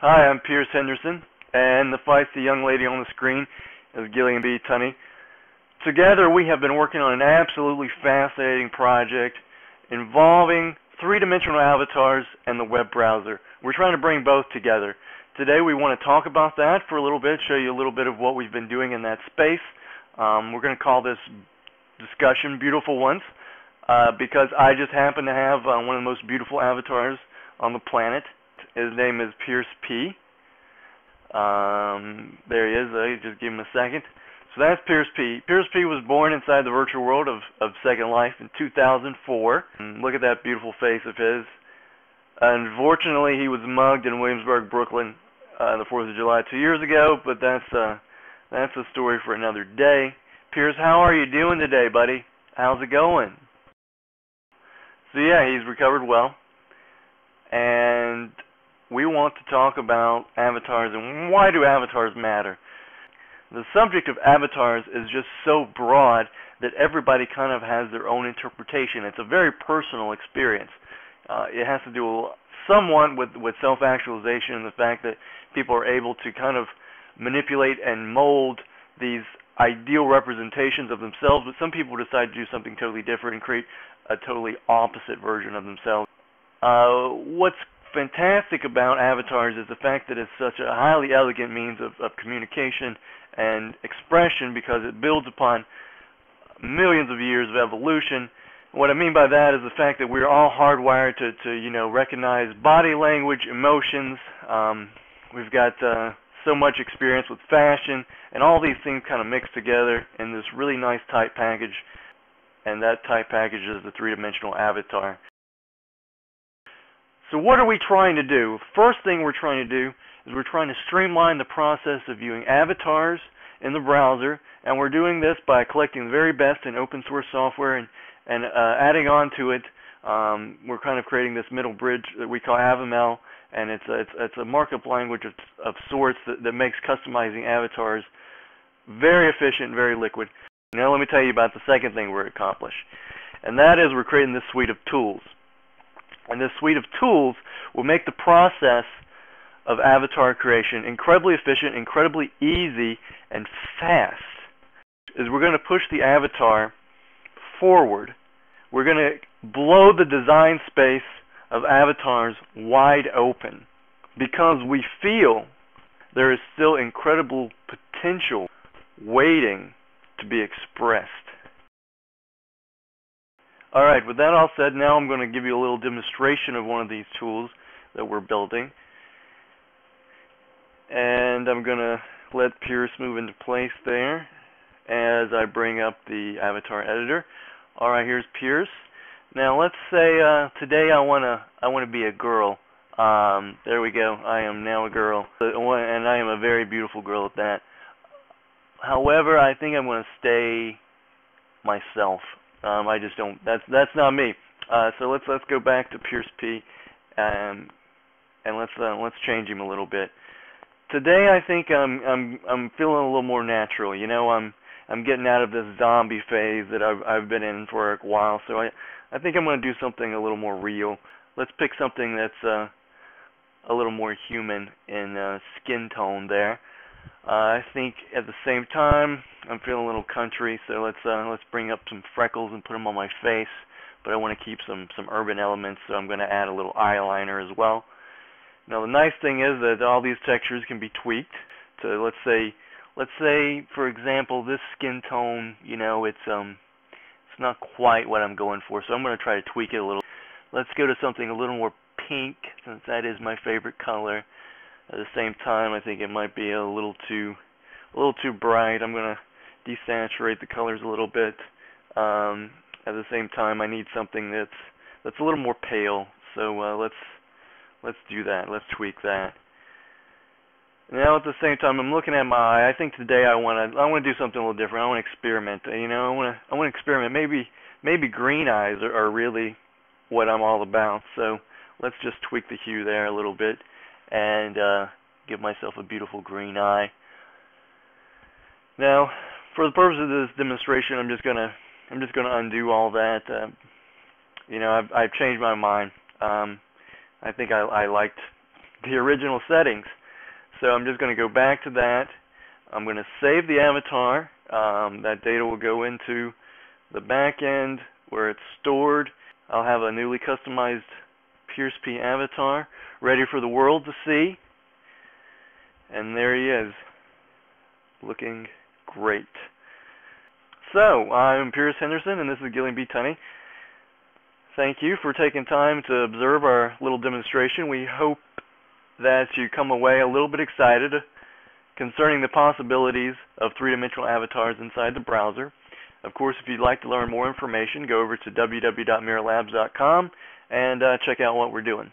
Hi, I'm Pierce Henderson, and the feisty young lady on the screen is Gillian B. Tunney. Together, we have been working on an absolutely fascinating project involving three-dimensional avatars and the web browser. We're trying to bring both together. Today, we want to talk about that for a little bit, show you a little bit of what we've been doing in that space. We're going to call this discussion Beautiful Ones, because I just happen to have one of the most beautiful avatars on the planet. His name is Pierce P. There he is. Just give him a second. So that's Pierce P. Pierce P was born inside the virtual world of Second Life in 2004. And look at that beautiful face of his. Unfortunately, he was mugged in Williamsburg, Brooklyn, the 4th of July 2 years ago. But that's a story for another day. Pierce, how are you doing today, buddy? How's it going? So yeah, he's recovered well. And we want to talk about avatars and why do avatars matter. The subject of avatars is just so broad that everybody kind of has their own interpretation. It's a very personal experience. It has to do somewhat with self-actualization and the fact that people are able to kind of manipulate and mold these ideal representations of themselves, but some people decide to do something totally different and create a totally opposite version of themselves. What's fantastic about avatars is the fact that it's such a highly elegant means of communication and expression because it builds upon millions of years of evolution. What I mean by that is the fact that we're all hardwired to recognize body language, emotions. We've got so much experience with fashion, and all these things kind of mix together in this really nice type package, and that type package is the three-dimensional avatar. So what are we trying to do? First thing we're trying to do is we're trying to streamline the process of viewing avatars in the browser, and we're doing this by collecting the very best in open source software and adding on to it. We're kind of creating this middle bridge that we call AVML, and it's a markup language of sorts that makes customizing avatars very efficient and very liquid. Now let me tell you about the second thing we're accomplishing, and that is we're creating this suite of tools. And this suite of tools will make the process of avatar creation incredibly efficient, incredibly easy, and fast. Is we're going to push the avatar forward. We're going to blow the design space of avatars wide open because we feel there is still incredible potential waiting to be expressed. Alright, with that all said, now I'm going to give you a little demonstration of one of these tools that we're building. And I'm going to let Pierce move into place there as I bring up the avatar editor. Alright, here's Pierce. Now let's say today I want to be a girl. There we go. I am now a girl. And I am a very beautiful girl at that. However, I think I'm going to stay myself. I just don't. That's not me. So let's go back to Pierce P. And let's change him a little bit. Today I think I'm feeling a little more natural. You know, I'm getting out of this zombie phase that I've been in for a while. So I think I'm going to do something a little more real. Let's pick something that's a little more human in skin tone there. I think at the same time I'm feeling a little country, so let's bring up some freckles and put them on my face. But I want to keep some urban elements, so I'm going to add a little eyeliner as well. Now the nice thing is that all these textures can be tweaked. So let's say for example this skin tone, you know, it's not quite what I'm going for, so I'm going to try to tweak it a little. Let's go to something a little more pink, since that is my favorite color. At the same time, I think it might be a little too bright. I'm going to desaturate the colors a little bit. At the same time, I need something that's a little more pale. So let's do that. Let's tweak that. Now at the same time, I'm looking at my eye. I think today I want to do something a little different. I want to experiment. You know, I want to experiment. Maybe green eyes are really what I'm all about. So let's just tweak the hue there a little bit and give myself a beautiful green eye. Now, for the purpose of this demonstration, I'm just gonna undo all that. You know, I've changed my mind. I think I liked the original settings. So I'm just going to go back to that. I'm going to save the avatar. That data will go into the back end where it's stored. I'll have a newly customized Pierce P avatar ready for the world to see. And there he is, looking great. So, I'm Pierce Henderson, and this is Gilliam B. Tunney. Thank you for taking time to observe our little demonstration. We hope that you come away a little bit excited concerning the possibilities of three-dimensional avatars inside the browser. Of course, if you'd like to learn more information, go over to www.mirrorlabs.com and check out what we're doing.